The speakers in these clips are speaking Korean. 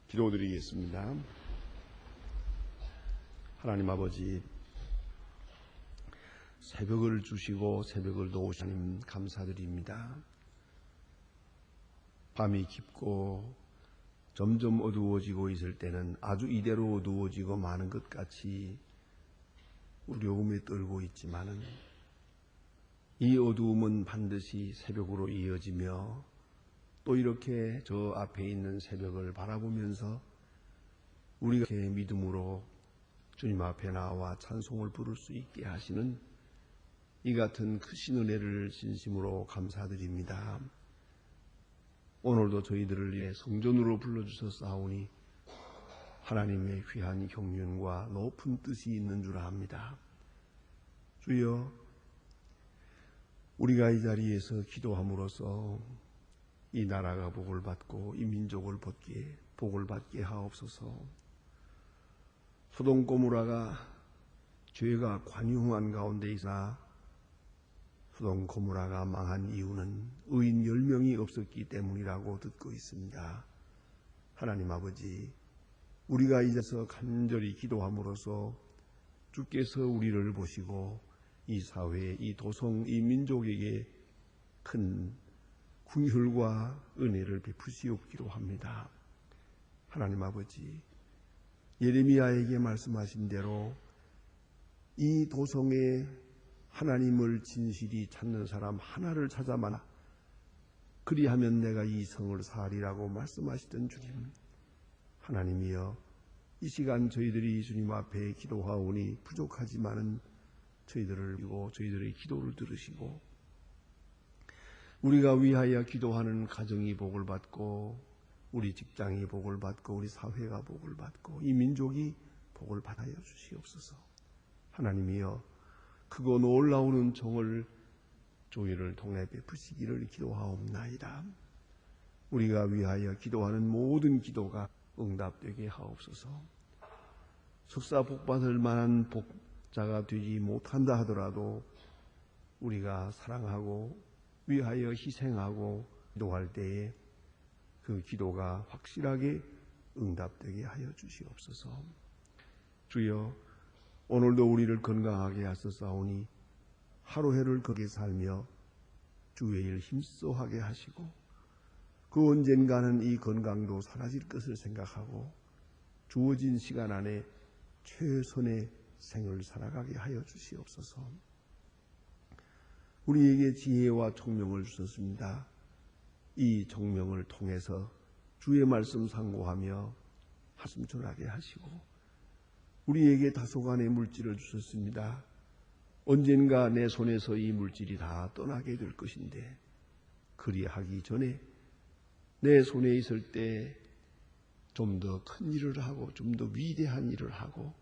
기도드리겠습니다. 하나님 아버지, 새벽을 주시고 새벽을 도우신 하나님 감사드립니다. 밤이 깊고 점점 어두워지고 있을 때는 아주 이대로 어두워지고 많은 것 같이 우려움에 떨고 있지만은 이 어두움은 반드시 새벽으로 이어지며 또 이렇게 저 앞에 있는 새벽을 바라보면서 우리가 믿음으로 주님 앞에 나와 찬송을 부를 수 있게 하시는 이 같은 크신 은혜를 진심으로 감사드립니다. 오늘도 저희들을 위해 성전으로 불러주셨사오니 하나님의 귀한 경륜과 높은 뜻이 있는 줄 압니다. 주여, 우리가 이 자리에서 기도함으로써 이 나라가 복을 받고 이 민족을 복을 받게 하옵소서. 소돔 고모라가 죄가 관용한 가운데 있으나 소돔 고모라가 망한 이유는 의인 10명이 없었기 때문이라고 듣고 있습니다. 하나님 아버지, 우리가 이 자리에서 간절히 기도함으로써 주께서 우리를 보시고 이 사회, 이 도성, 이 민족에게 큰 긍휼과 은혜를 베푸시옵기로 합니다. 하나님 아버지, 예레미야에게 말씀하신 대로 이 도성에 하나님을 진실이 찾는 사람 하나를 찾아마나 그리하면 내가 이 성을 사하리라고 말씀하시던 주님, 하나님이여, 이 시간 저희들이 주님 앞에 기도하오니 부족하지만은 저희들을 이고 저희들의 기도를 들으시고 우리가 위하여 기도하는 가정이 복을 받고 우리 직장이 복을 받고 우리 사회가 복을 받고 이 민족이 복을 받아여 주시옵소서. 하나님이여, 크고 놀라우는 정을 조의를 통해 베푸시기를 기도하옵나이다. 우리가 위하여 기도하는 모든 기도가 응답되게 하옵소서. 속사 복받을 만한 복자가 되지 못한다 하더라도 우리가 사랑하고 위하여 희생하고 기도할 때에 그 기도가 확실하게 응답되게 하여 주시옵소서. 주여, 오늘도 우리를 건강하게 하소서오니 하루해를 거기에 살며 주의 일 힘써하게 하시고 그 언젠가는 이 건강도 사라질 것을 생각하고 주어진 시간 안에 최선의 생을 살아가게 하여 주시옵소서. 우리에게 지혜와 총명을 주셨습니다. 이 총명을 통해서 주의 말씀 상고하며 한숨 전하게 하시고 우리에게 다소간의 물질을 주셨습니다. 언젠가 내 손에서 이 물질이 다 떠나게 될 것인데 그리하기 전에 내 손에 있을 때 좀 더 큰 일을 하고 좀 더 위대한 일을 하고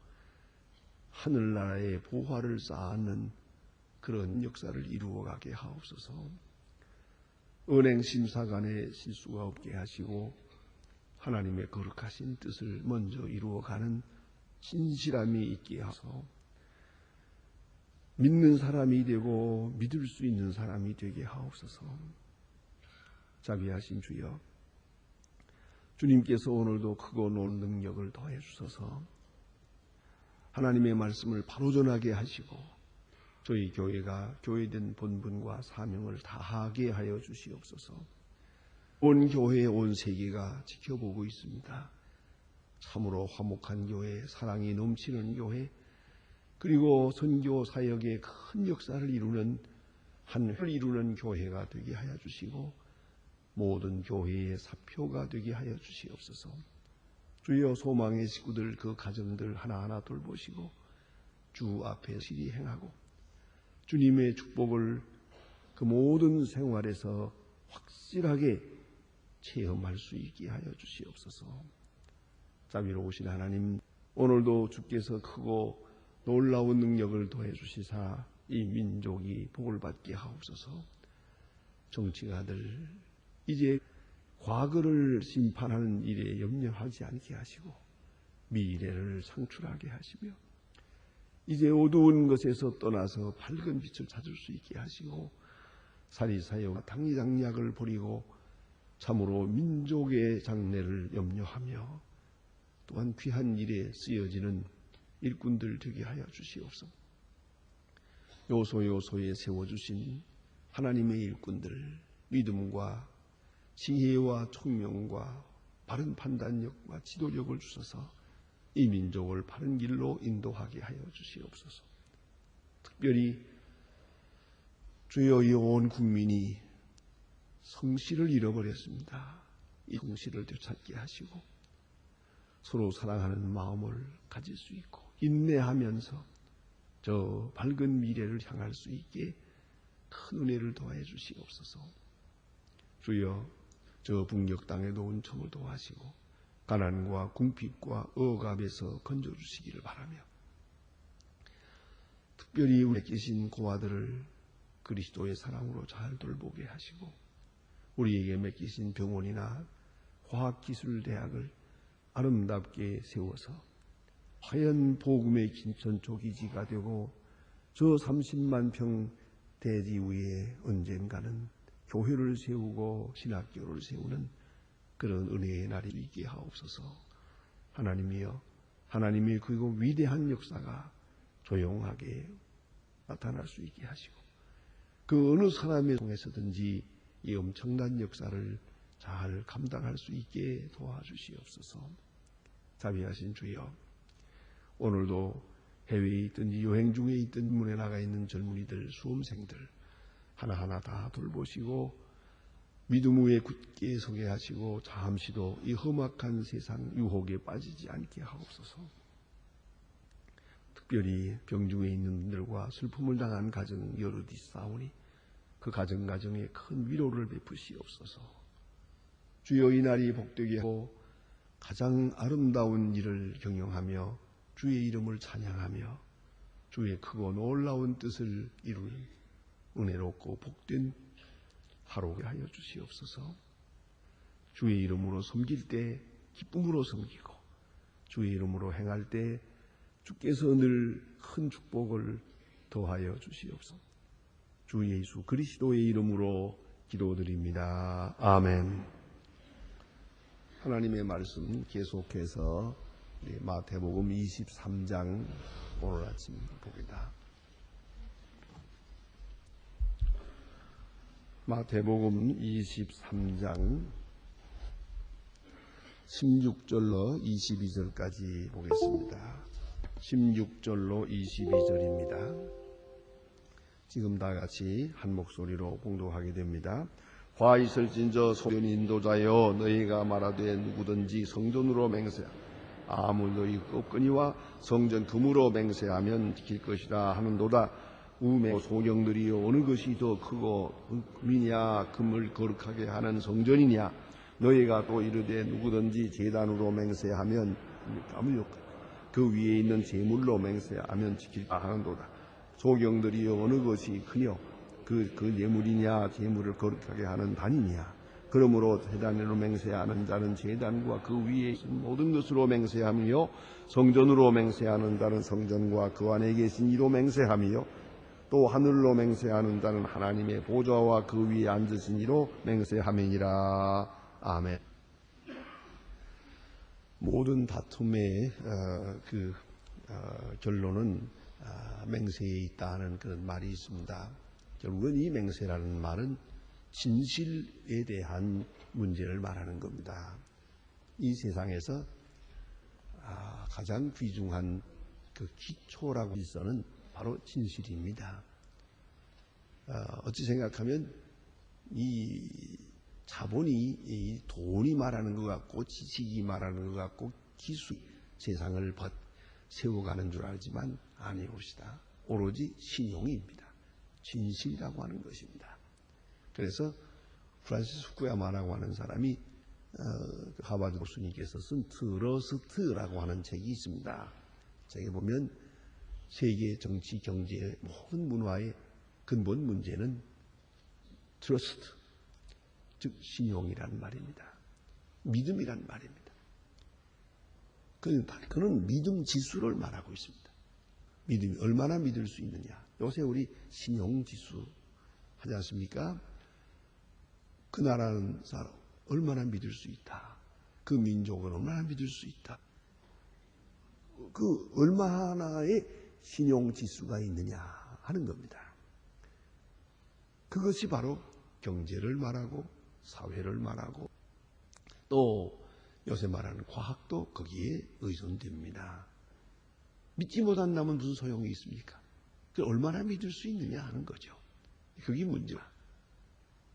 하늘나라의 보화를 쌓는 그런 역사를 이루어가게 하옵소서. 은행 심사관의 실수가 없게 하시고 하나님의 거룩하신 뜻을 먼저 이루어가는 진실함이 있게 하소서. 믿는 사람이 되고 믿을 수 있는 사람이 되게 하옵소서. 자비하신 주여, 주님께서 오늘도 크고 놀라운 능력을 더해 주셔서 하나님의 말씀을 바로 전하게 하시고 저희 교회가 교회된 본분과 사명을 다하게 하여 주시옵소서. 온 교회, 온 세계가 지켜보고 있습니다. 참으로 화목한 교회, 사랑이 넘치는 교회, 그리고 선교 사역에 큰 역사를 이루는 한회를 이루는 교회가 되게 하여 주시고 모든 교회의 사표가 되게 하여 주시옵소서. 주여, 소망의 식구들 그 가정들 하나하나 돌보시고 주 앞에 실히 행하고 주님의 축복을 그 모든 생활에서 확실하게 체험할 수 있게 하여 주시옵소서. 자비로우신 하나님, 오늘도 주께서 크고 놀라운 능력을 더해 주시사 이 민족이 복을 받게 하옵소서. 정치가들 이제 과거를 심판하는 일에 염려하지 않게 하시고 미래를 창출하게 하시며 이제 어두운 것에서 떠나서 밝은 빛을 찾을 수 있게 하시고 사리사욕 당리장략을 버리고 참으로 민족의 장래를 염려하며 또한 귀한 일에 쓰여지는 일꾼들 되게 하여 주시옵소서. 요소요소에 세워주신 하나님의 일꾼들, 믿음과 지혜와 총명과 바른 판단력과 지도력을 주셔서 이 민족을 바른 길로 인도하게 하여 주시옵소서. 특별히 주여, 이 온 국민이 성실을 잃어버렸습니다. 이 성실을 되찾게 하시고 서로 사랑하는 마음을 가질 수 있고 인내하면서 저 밝은 미래를 향할 수 있게 큰 은혜를 더해 주시옵소서. 주여, 저 북녘 땅에도 은총을 도하시고 가난과 궁핍과 억압에서 건져주시기를 바라며, 특별히 우리 계신 고아들을 그리스도의 사랑으로 잘 돌보게 하시고 우리에게 맡기신 병원이나 과학기술대학을 아름답게 세워서 화연 복음의 전초기지가 되고 저 30만 평 대지 위에 언젠가는 교회를 세우고 신학교를 세우는 그런 은혜의 날이 있게 하옵소서. 하나님이여, 하나님의 그리고 위대한 역사가 조용하게 나타날 수 있게 하시고 그 어느 사람의 통해서든지 이 엄청난 역사를 잘 감당할 수 있게 도와주시옵소서. 자비하신 주여, 오늘도 해외에 있든지 여행 중에 있든 문에 나가 있는 젊은이들, 수험생들 하나하나 다 돌보시고 믿음 위에 굳게 서게 하시고 잠시도 이 험악한 세상 유혹에 빠지지 않게 하옵소서. 특별히 병중에 있는 분들과 슬픔을 당한 가정 여럿이 싸우니 그 가정에 큰 위로를 베푸시옵소서. 주여, 이 날이 복되게 하고 가장 아름다운 일을 경영하며 주의 이름을 찬양하며 주의 크고 놀라운 뜻을 이루는 은혜롭고 복된 하루가 하여 주시옵소서. 주의 이름으로 섬길 때 기쁨으로 섬기고 주의 이름으로 행할 때 주께서 늘 큰 축복을 더하여 주시옵소서. 주 예수 그리스도의 이름으로 기도드립니다. 아멘. 하나님의 말씀 계속해서 마태복음 23장 오늘 아침 봅니다. 마태복음 23장 16절로 22절까지 보겠습니다. 16절로 22절입니다. 지금 다 같이 한 목소리로 봉독하게 됩니다. 화 있을진저 소견 인도자여, 너희가 말하되 누구든지 성전으로 맹세하라. 아무 너희 껍거니와 성전 금으로 맹세하면 지킬 것이라 하는도다. 우매 소경들이여, 어느 것이 더 크고 금이냐 금을 거룩하게 하는 성전이냐. 너희가 또 이르되 누구든지 제단으로 맹세하면 그 위에 있는 제물로 맹세하면 지킬까 하는도다. 소경들이여, 어느 것이 크뇨. 그 예물이냐 제물을 거룩하게 하는 단이냐. 그러므로 제단으로 맹세하는 자는 제단과 그 위에 있는 모든 것으로 맹세하며 성전으로 맹세하는 자는 성전과 그 안에 계신 이로 맹세하며 또 하늘로 맹세하는 자는 하나님의 보좌와 그 위에 앉으신 이로 맹세함이니라. 아멘. 모든 다툼의 결론은 맹세에 있다는 그런 말이 있습니다. 결국은 이 맹세라는 말은 진실에 대한 문제를 말하는 겁니다. 이 세상에서 가장 귀중한 그 기초라고 있어는 바로 진실입니다. 어찌 생각하면 이 자본이 이 돈이 말하는 것 같고 지식이 말하는 것 같고 기술 세상을 세워가는 줄 알지만 아니옵시다. 오로지 신용입니다. 진실이라고 하는 것입니다. 그래서 프란시스 후쿠야마라고 하는 사람이 하버드 교수님께서 쓴 트러스트라고 하는 책이 있습니다. 책에 보면 세계 정치, 경제, 모든 문화의 근본 문제는 트러스트, 즉 신용이라는 말입니다. 믿음이란 말입니다. 그는 믿음 지수를 말하고 있습니다. 믿음이 얼마나 믿을 수 있느냐. 요새 우리 신용 지수 하지 않습니까? 그 나라는 사람 얼마나 믿을 수 있다. 그 민족은 얼마나 믿을 수 있다. 얼마나의 신용 지수가 있느냐 하는 겁니다. 그것이 바로 경제를 말하고 사회를 말하고 또 요새 말하는 과학도 거기에 의존됩니다. 믿지 못한다면 무슨 소용이 있습니까? 얼마나 믿을 수 있느냐 하는 거죠. 그게 문제야.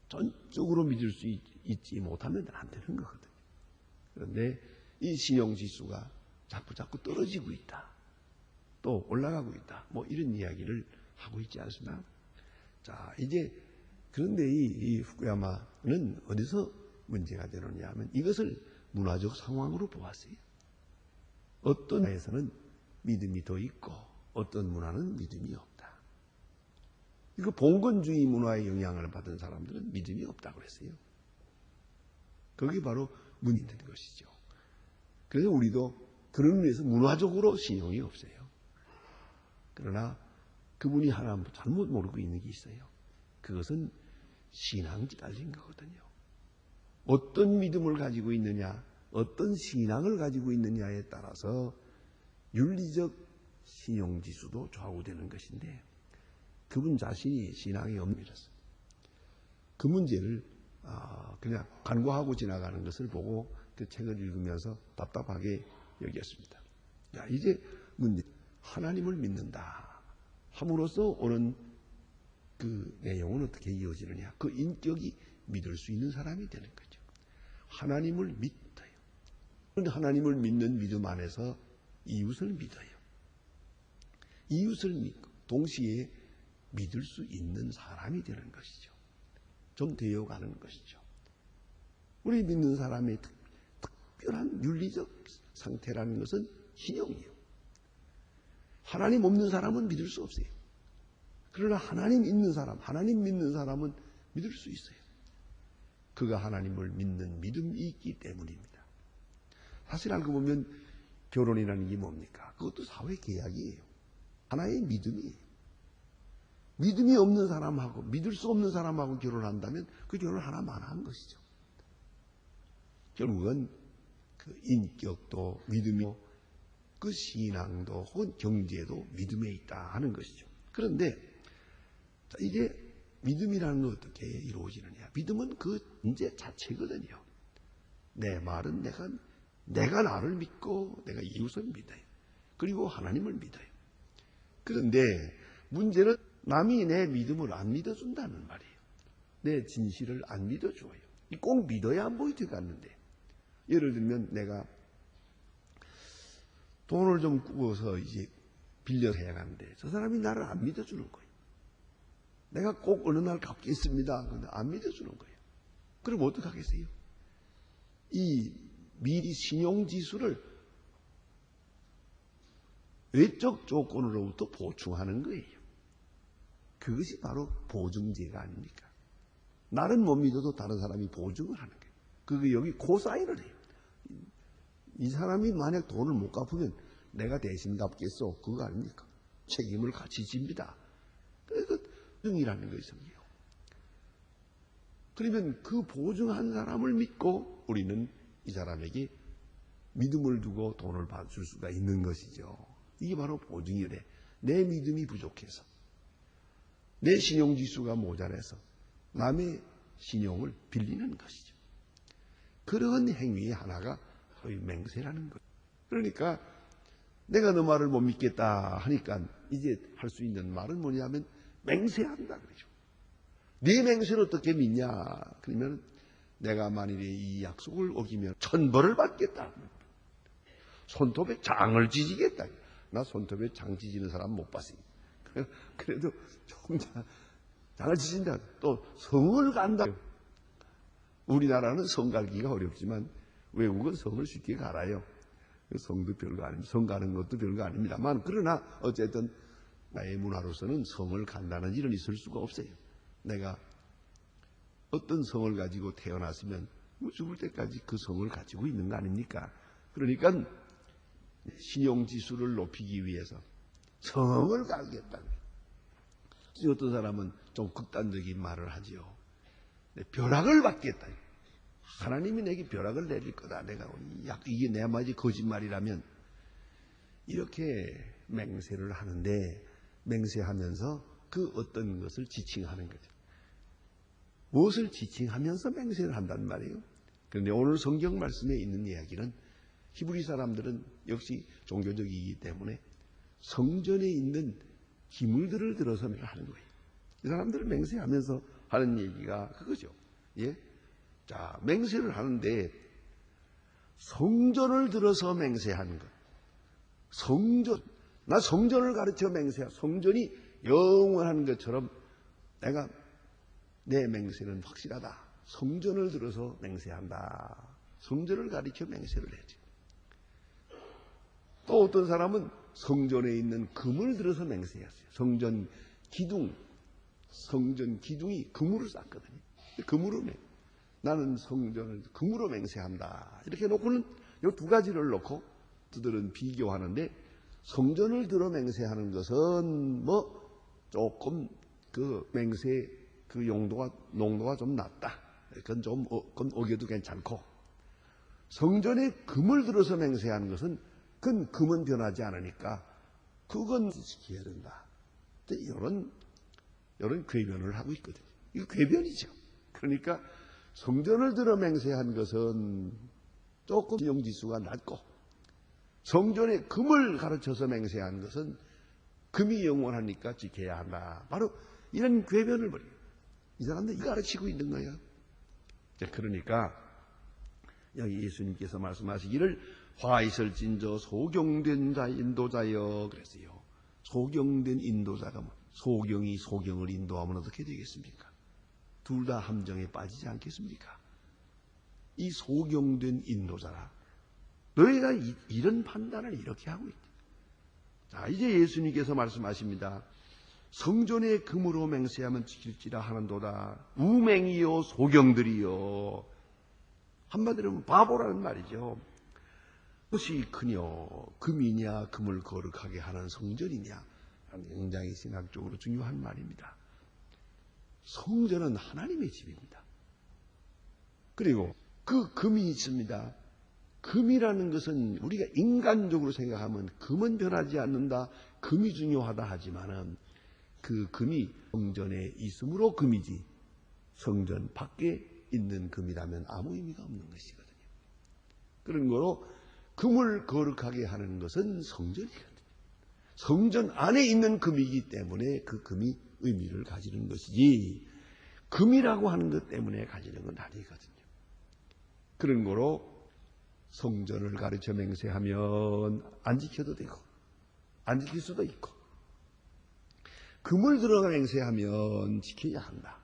전적으로 믿을 수 있지 못하면 안 되는 거거든요. 그런데 이 신용지수가 자꾸 떨어지고 있다. 또 올라가고 있다. 뭐 이런 이야기를 하고 있지 않습니까? 자, 이제 그런데 이 후쿠야마는 어디서 문제가 되느냐 하면 이것을 문화적 상황으로 보았어요. 어떤 문화에서는 믿음이 더 있고 어떤 문화는 믿음이 없다. 이거 봉건주의 문화의 영향을 받은 사람들은 믿음이 없다고 그랬어요. 그게 바로 문제인 것이죠. 그래서 우리도 그런 의미에서 문화적으로 신용이 없어요. 그러나 그분이 하나 잘못 모르고 있는 게 있어요. 그것은 신앙이 달린 거거든요. 어떤 믿음을 가지고 있느냐, 어떤 신앙을 가지고 있느냐에 따라서 윤리적 신용지수도 좌우되는 것인데 그분 자신이 신앙이 없느라서 그 문제를 그냥 간과하고 지나가는 것을 보고 그 책을 읽으면서 답답하게 여겼습니다. 자, 이제 문제, 하나님을 믿는다 함으로써 오는 그 내용은 어떻게 이어지느냐. 그 인격이 믿을 수 있는 사람이 되는 거죠. 하나님을 믿어요. 그런데 하나님을 믿는 믿음 안에서 이웃을 믿어요. 이웃을 믿고 동시에 믿을 수 있는 사람이 되는 것이죠. 좀 되어가는 것이죠. 우리 믿는 사람의 특별한 윤리적 상태라는 것은 신용이에요. 하나님 없는 사람은 믿을 수 없어요. 그러나 하나님 있는 사람, 하나님 믿는 사람은 믿을 수 있어요. 그가 하나님을 믿는 믿음이 있기 때문입니다. 사실 알고 보면 결혼이라는 게 뭡니까? 그것도 사회 계약이에요. 하나의 믿음이에요. 믿음이 없는 사람하고 믿을 수 없는 사람하고 결혼한다면 그 결혼 하나만 한 것이죠. 결국은 그 인격도 믿음이 그 신앙도 혹은 경제도 믿음에 있다 하는 것이죠. 그런데 이제 믿음이라는 건 어떻게 이루어지느냐. 믿음은 그 문제 자체거든요. 내 말은 내가 나를 믿고 내가 이웃을 믿어요. 그리고 하나님을 믿어요. 그런데 문제는 남이 내 믿음을 안 믿어준다는 말이에요. 내 진실을 안 믿어줘요. 꼭 믿어야 뭐 되겠는데. 예를 들면 내가 돈을 좀 꾸어서 이제 빌려서 해야 하는데 저 사람이 나를 안 믿어주는 거예요. 내가 꼭 어느 날 갚겠습니다. 그런데 안 믿어주는 거예요. 그럼 어떡하겠어요? 이 미리 신용지수를 외적 조건으로부터 보충하는 거예요. 그것이 바로 보증제가 아닙니까? 나는 못 믿어도 다른 사람이 보증을 하는 거예요. 그게 여기 코사인을 해요. 이 사람이 만약 돈을 못 갚으면 내가 대신 갚겠어. 그거 아닙니까? 책임을 같이 집니다. 그래서 보증이라는 것이에요. 그러면 그 보증한 사람을 믿고 우리는 이 사람에게 믿음을 두고 돈을 받을 수가 있는 것이죠. 이게 바로 보증이래. 내 믿음이 부족해서 내 신용지수가 모자라서 남의 신용을 빌리는 것이죠. 그런 행위의 하나가 소위 맹세라는 것. 그러니까 내가 너 말을 못 믿겠다 하니까 이제 할 수 있는 말은 뭐냐면 맹세한다 그러죠. 네 맹세를 어떻게 믿냐? 그러면 내가 만일에 이 약속을 어기면 천벌을 받겠다. 손톱에 장을 지지겠다. 나 손톱에 장 지지는 사람 못 봤어요. 그래도 조금 장을 지진다. 또 성을 간다. 우리나라는 성 갈기가 어렵지만 외국은 성을 쉽게 갈아요. 성도 별거 아닙니다. 성 가는 것도 별거 아닙니다만 그러나 어쨌든 나의 문화로서는 성을 간다는 일은 있을 수가 없어요. 내가 어떤 성을 가지고 태어났으면 죽을 때까지 그 성을 가지고 있는 거 아닙니까? 그러니까 신용지수를 높이기 위해서 성을 갈겠다. 어떤 사람은 좀 극단적인 말을 하지요. 벼락을 받겠다. 하나님이 내게 벼락을 내릴 거다. 내가 이게 내 말이 거짓말이라면 이렇게 맹세를 하는데 맹세하면서 그 어떤 것을 지칭하는 거죠. 무엇을 지칭하면서 맹세를 한단 말이에요. 그런데 오늘 성경 말씀에 있는 이야기는 히브리 사람들은 역시 종교적이기 때문에 성전에 있는 기물들을 들어서 하는 거예요. 이 사람들은 맹세하면서 하는 얘기가 그거죠. 예? 자, 맹세를 하는데 성전을 들어서 맹세하는 것. 성전. 나 성전을 가르쳐 맹세하. 성전이 영원한 것처럼 내가 내 맹세는 확실하다. 성전을 들어서 맹세한다. 성전을 가르쳐 맹세를 해야지. 또 어떤 사람은 성전에 있는 금을 들어서 맹세했어요. 성전 기둥이 금으로 쌌거든요. 금으로 나는 성전을 금으로 맹세한다. 이렇게 놓고는 이 두 가지를 놓고 그들은 비교하는데 성전을 들어 맹세하는 것은 뭐 조금 그 맹세 그 농도가 좀 낮다. 그건 어겨도 괜찮고 성전에 금을 들어서 맹세하는 것은 그건 금은 변하지 않으니까 그건 지켜야 된다. 이런 궤변을 하고 있거든요. 이거 궤변이죠. 그러니까 성전을 들어 맹세한 것은 조금 신용지수가 낮고 성전에 금을 가르쳐서 맹세한 것은 금이 영원하니까 지켜야 한다. 바로 이런 궤변을 벌여요. 이 사람들이 가르치고 있는 거예요. 그러니까 여기 예수님께서 말씀하시기를 화 있을 진저 소경된 자 인도자여 그랬어요. 소경된 인도자가 뭐 소경이 소경을 인도하면 어떻게 되겠습니까? 둘 다 함정에 빠지지 않겠습니까? 이 소경된 인도자라. 너희가 이런 판단을 이렇게 하고 있다. 자, 이제 예수님께서 말씀하십니다. 성전에 금으로 맹세하면 지킬지라 하는도다. 우맹이요 소경들이요. 한마디로 바보라는 말이죠. 무엇이 크뇨? 금이냐 금을 거룩하게 하는 성전이냐? 굉장히 신학적으로 중요한 말입니다. 성전은 하나님의 집입니다. 그리고 그 금이 있습니다. 금이라는 것은 우리가 인간적으로 생각하면 금은 변하지 않는다. 금이 중요하다 하지만은 그 금이 성전에 있으므로 금이지 성전 밖에 있는 금이라면 아무 의미가 없는 것이거든요. 그런 거로 금을 거룩하게 하는 것은 성전이거든요. 성전 안에 있는 금이기 때문에 그 금이 의미를 가지는 것이지 금이라고 하는 것 때문에 가지는 건 아니거든요. 그런 거로 성전을 가르쳐 맹세하면 안 지켜도 되고 안 지킬 수도 있고 금을 들어가 맹세하면 지켜야 한다.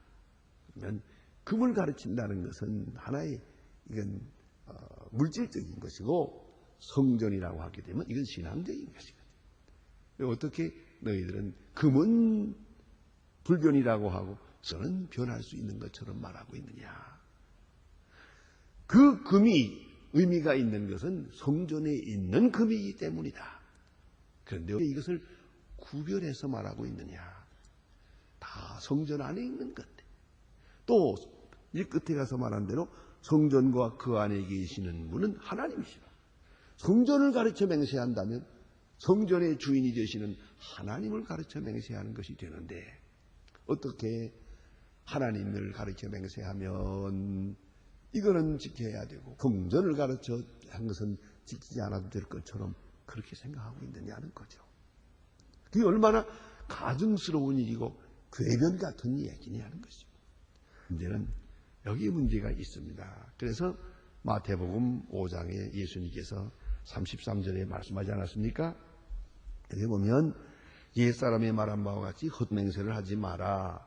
그러면 금을 가르친다는 것은 하나의 이건 물질적인 것이고 성전이라고 하게 되면 이건 신앙적인 것이거든요. 어떻게 너희들은 금은 불변이라고 하고 저는 변할 수 있는 것처럼 말하고 있느냐. 그 금이 의미가 있는 것은 성전에 있는 금이기 때문이다. 그런데 왜 이것을 구별해서 말하고 있느냐. 다 성전 안에 있는 건데. 또 이 끝에 가서 말한 대로 성전과 그 안에 계시는 분은 하나님이시다. 성전을 가르쳐 맹세한다면 성전의 주인이 되시는 하나님을 가르쳐 맹세하는 것이 되는데 어떻게 하나님을 가르쳐 맹세하면 이거는 지켜야 되고 성전을 가르쳐 한 것은 지키지 않아도 될 것처럼 그렇게 생각하고 있느냐는 거죠. 그게 얼마나 가증스러운 일이고 궤변 같은 이야기냐는 것이죠. 문제는 여기 문제가 있습니다. 그래서 마태복음 5장에 예수님께서 33절에 말씀하지 않았습니까? 여기 보면 옛사람의 말한 바와 같이 헛맹세를 하지 마라.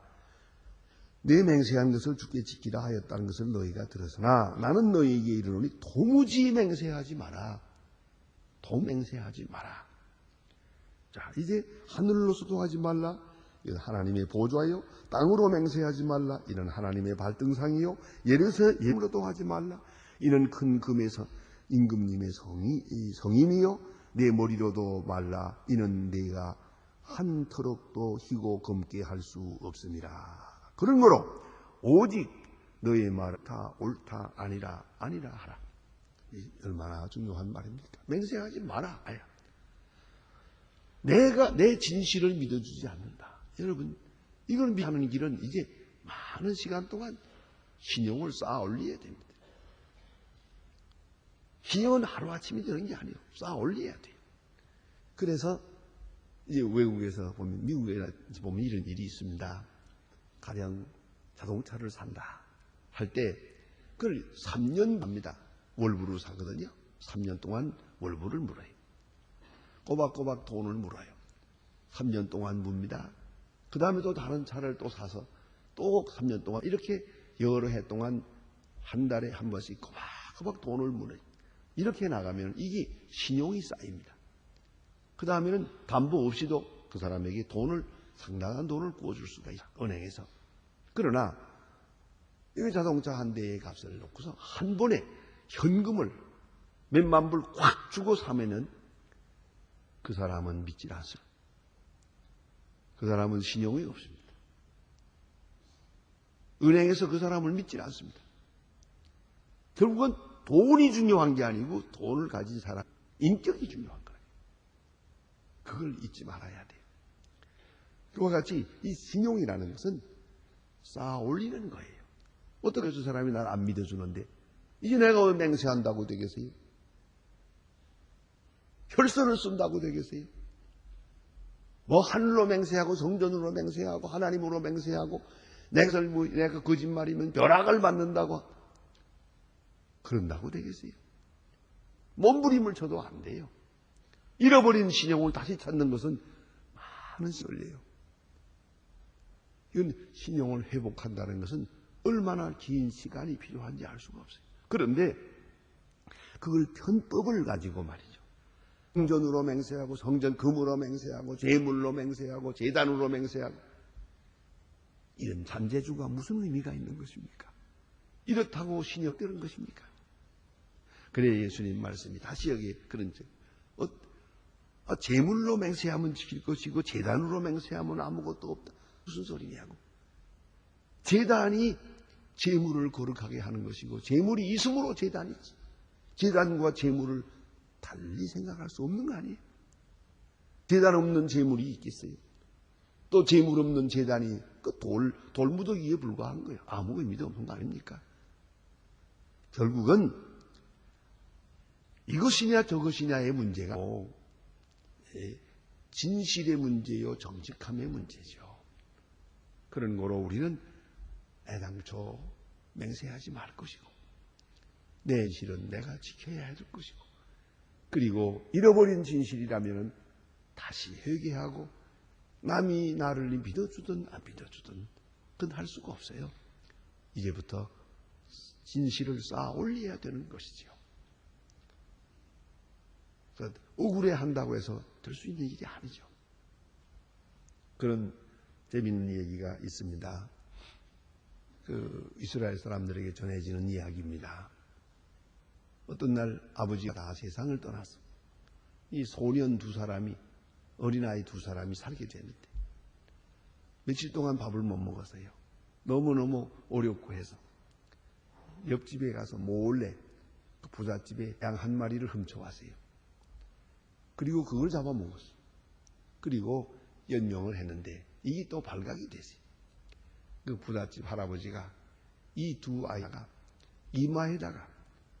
내 맹세한 것을 주께 지키라 하였다는 것을 너희가 들었으나 나는 너희에게 이르노니 도무지 맹세하지 마라. 도맹세하지 마라. 자, 이제 하늘로서도 하지 말라. 이건 하나님의 보좌요. 땅으로 맹세하지 말라. 이는 하나님의 발등상이요. 예로도 하지 말라. 이는 큰 금에서 임금님의 성임이요. 내 머리로도 말라. 이는 네가 한 터럭도 희고 검게 할 수 없음이라. 그런 거로 오직 너의 말 다 옳다 아니라 하라. 얼마나 중요한 말입니까? 맹세하지 마라. 내가 내 진실을 믿어주지 않는다. 여러분, 이걸 하는 길은 이제 많은 시간 동안 신용을 쌓아 올려야 됩니다. 신용은 하루아침에 되는 게 아니에요. 쌓아 올려야 돼요. 그래서 이제 외국에서 보면, 미국에 보면 이런 일이 있습니다. 가령 자동차를 산다 할 때 그걸 3년 합니다. 월부로 사거든요. 3년 동안 월부를 물어요. 꼬박꼬박 돈을 물어요. 3년 동안 묻니다. 그 다음에 또 다른 차를 또 사서 또 3년 동안 이렇게 여러 해 동안 한 달에 한 번씩 꼬박꼬박 돈을 물어요. 이렇게 나가면 이게 신용이 쌓입니다. 그 다음에는 담보 없이도 그 사람에게 상당한 돈을 구워줄 수가 있어요. 은행에서. 그러나 이 자동차 한 대의 값을 놓고서 한 번에 현금을 몇만 불 꽉 주고 사면은 그 사람은 믿질 않습니다. 그 사람은 신용이 없습니다. 은행에서 그 사람을 믿질 않습니다. 결국은 돈이 중요한 게 아니고 돈을 가진 사람, 인격이 중요한 거예요. 그걸 잊지 말아야 돼요. 그와 같이 이 신용이라는 것은 쌓아 올리는 거예요. 어떻게 저 사람이 날 안 믿어주는데 이제 내가 맹세한다고 되겠어요? 혈서를 쓴다고 되겠어요? 뭐 하늘로 맹세하고 성전으로 맹세하고 하나님으로 맹세하고 내가 거짓말이면 벼락을 맞는다고 그런다고 되겠어요? 몸부림을 쳐도 안 돼요. 잃어버린 신용을 다시 찾는 것은 많은 시간이에요. 이건 신용을 회복한다는 것은 얼마나 긴 시간이 필요한지 알 수가 없어요. 그런데 그걸 편법을 가지고 말이죠. 성전으로 맹세하고 성전 금으로 맹세하고 제물로 맹세하고 제단으로 맹세하고 이런 잔재주가 무슨 의미가 있는 것입니까? 이렇다고 신이 되는 것입니까? 그래 예수님 말씀이 다시 여기 그런 제물로 맹세하면 지킬 것이고 제단으로 맹세하면 아무것도 없다. 무슨 소리냐고. 제단이 제물을 거룩하게 하는 것이고 제물이 있음으로 제단이지. 제단과 제물을 달리 생각할 수 없는 거 아니에요? 제단 없는 제물이 있겠어요? 또 제물 없는 제단이 그 돌무더기에 불과한 거예요. 아무 의미도 없는 거 아닙니까? 결국은 이것이냐 저것이냐의 문제가 진실의 문제요 정직함의 문제죠. 그런 거로 우리는 애당초 맹세하지 말 것이고 내 실은 내가 지켜야 할 것이고 그리고 잃어버린 진실이라면 다시 회개하고 남이 나를 믿어주든 안 믿어주든 그건 할 수가 없어요. 이제부터 진실을 쌓아 올려야 되는 것이지요. 억울해한다고 해서 될 수 있는 일이 아니죠. 그런 재미있는 얘기가 있습니다. 이스라엘 사람들에게 전해지는 이야기입니다. 어떤 날 아버지가 다 세상을 떠났어. 이 소년 두 사람이 어린아이 두 사람이 살게 됐는데 며칠 동안 밥을 못 먹었어요. 너무너무 어렵고 해서 옆집에 가서 몰래 그 부잣집에 양 한 마리를 훔쳐왔어요. 그리고 그걸 잡아먹었어요. 그리고 연명을 했는데 이게 또 발각이 됐어요. 그 부잣집 할아버지가 이 두 아이가 이마에다가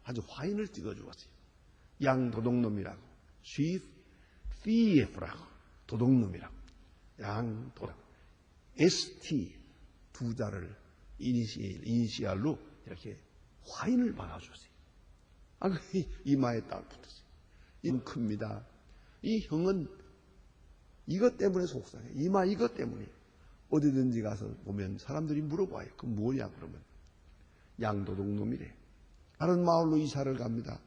아주 화인을 찍어주었어요. 양 도둑놈이라고, thief라고, 도둑놈이라고, 양 도둑, ST 두 자를 이니시알로 이렇게 화인을 박아줬어요. 이마에 딱 붙었어요. 이는 큽니다. 이 형은 이것 때문에 속상해. 이마 이것 때문에. 어디든지 가서 보면 사람들이 물어봐요. 그 뭐냐 그러면 양도둑놈이래. 다른 마을로 이사를 갑니다.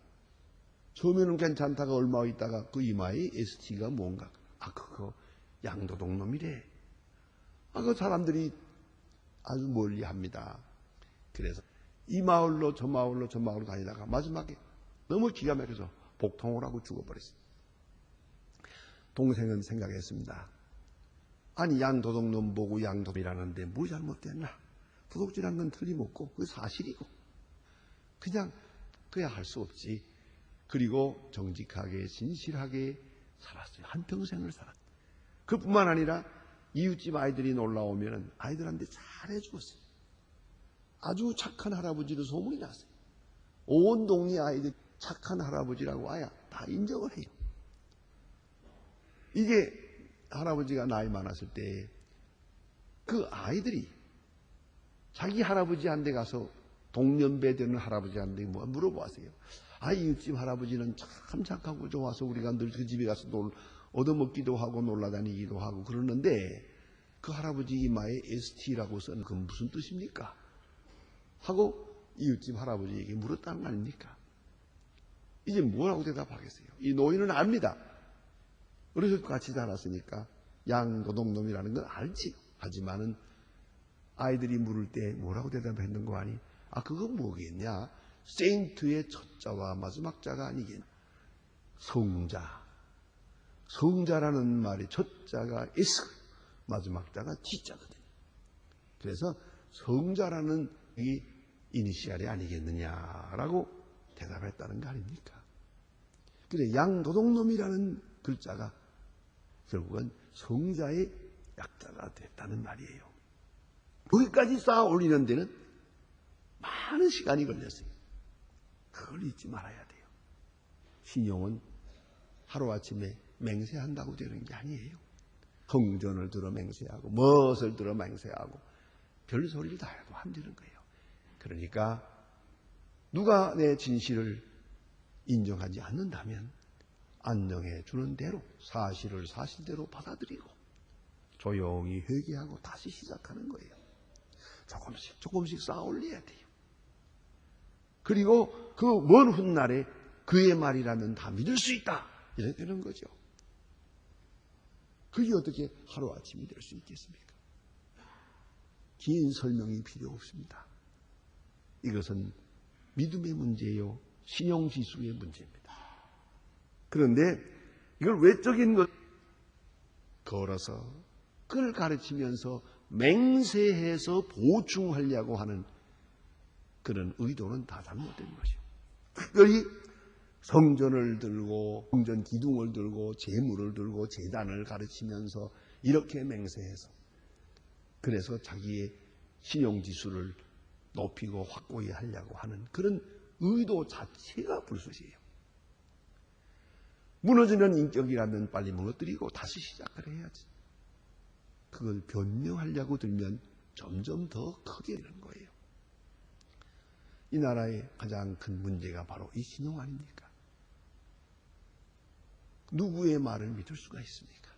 처음에는 괜찮다가 얼마 있다가 그 이마에 ST가 뭔가 그거 양도둑놈이래. 그 사람들이 아주 멀리 합니다. 그래서 이 마을로 저 마을로 저 마을로 다니다가 마지막에 너무 기가 막혀서 복통을 하고 죽어버렸어요. 동생은 생각했습니다. 아니 양도둑놈 보고 양도둑이라는데 뭐 잘못됐나? 도둑질한 건 틀림없고 그게 사실이고 그냥 그야 할 수 없지. 그리고 정직하게 진실하게 살았어요. 한평생을 살았어요. 그뿐만 아니라 이웃집 아이들이 놀러 오면 아이들한테 잘해주었어요. 아주 착한 할아버지로 소문이 났어요. 온 동네 아이들 착한 할아버지라고 아야 다 인정을 해요. 이게 할아버지가 나이 많았을 때 그 아이들이 자기 할아버지한테 가서 동년배 되는 할아버지한테 뭐 물어보았어요. 이웃집 할아버지는 참 착하고 좋아서 우리가 늘 그 집에 가서 얻어먹기도 하고 놀라다니기도 하고 그러는데 그 할아버지 이마에 ST라고 쓴 그 무슨 뜻입니까? 하고 이웃집 할아버지에게 물었다는 거 아닙니까? 이제 뭐라고 대답하겠어요? 이 노인은 압니다. 어려서 같이 자랐으니까 양도둑놈이라는 건 알지요. 하지만은 아이들이 물을 때 뭐라고 대답했는 거 아니? 그거 뭐겠냐? 세인트의 첫 자와 마지막 자가 아니겠냐? 성자. 성자라는 말이 첫 자가 S, 마지막 자가 T자거든요. 그래서 성자라는 이 이니시알이 아니겠느냐라고 대답했다는 거 아닙니까? 그래, 양도둑놈이라는 글자가 결국은 성자의 약자가 됐다는 말이에요. 거기까지 쌓아 올리는 데는 많은 시간이 걸렸어요. 그걸 잊지 말아야 돼요. 신용은 하루아침에 맹세한다고 되는 게 아니에요. 성전을 들어 맹세하고 무엇을 들어 맹세하고 별소리를 다 해도 안 되는 거예요. 그러니까 누가 내 진실을 인정하지 않는다면 안정해 주는 대로 사실을 사실대로 받아들이고 조용히 회개하고 다시 시작하는 거예요. 조금씩 쌓아 올려야 돼요. 그리고 그 먼 훗날에 그의 말이라면 다 믿을 수 있다. 이렇게 되는 거죠. 그게 어떻게 하루아침이 될 수 있겠습니까? 긴 설명이 필요 없습니다. 이것은 믿음의 문제요, 신용지수의 문제입니다. 그런데 이걸 외적인 것 걸어서 그걸 가르치면서 맹세해서 보충하려고 하는 그런 의도는 다 잘못된 것이요. 특별히 성전을 들고 성전 기둥을 들고 제물을 들고 제단을 가르치면서 이렇게 맹세해서 그래서 자기의 신용지수를 높이고 확고히 하려고 하는 그런 의도 자체가 불순이에요. 무너지는 인격이라면 빨리 무너뜨리고 다시 시작을 해야지. 그걸 변명하려고 들면 점점 더 크게 되는 거예요. 이 나라의 가장 큰 문제가 바로 이 신용 아닙니까? 누구의 말을 믿을 수가 있습니까?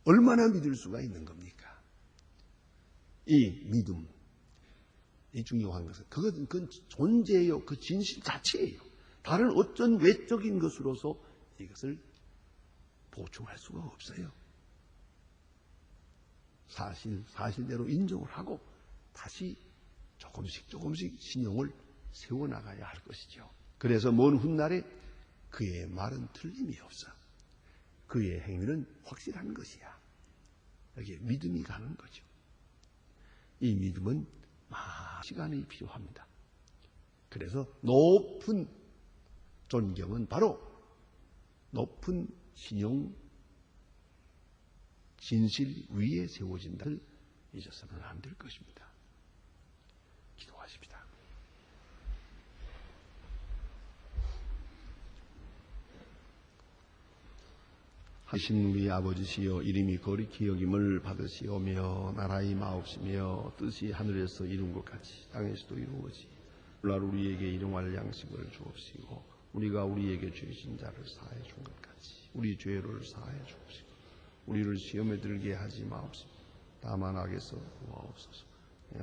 얼마나 믿을 수가 있는 겁니까? 이 믿음, 이 중요한 것은 그건 존재예요. 그 진실 자체예요. 다른 어떤 외적인 것으로서 이것을 보충할 수가 없어요. 사실대로 인정을 하고 다시 조금씩 신용을 세워나가야 할 것이죠. 그래서 먼 훗날에 그의 말은 틀림이 없어. 그의 행위는 확실한 것이야. 여기에 믿음이 가는 거죠. 이 믿음은 많은 시간이 필요합니다. 그래서 높은 존경은 바로 높은 신용 진실 위에 세워진다를 잊어서는 안 될 것입니다. 기도하십니다. 하신 우리 아버지시여, 이름이 거룩히 여김을 받으시오며 나라의 마옵시며 뜻이 하늘에서 이룬 것 같이 땅에서도 이루어지. 오늘 우리에게 일용할 양식을 주옵시고 우리가 우리에게 죄진 자를 사해 준 것 같이 우리 죄를 사해 주옵시고 우리를 시험에 들게 하지 마옵시고 다만 악에서 구하옵소서.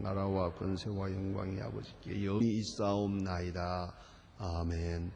나라와 권세와 영광이 아버지께 영원히 있사옵나이다. 아멘.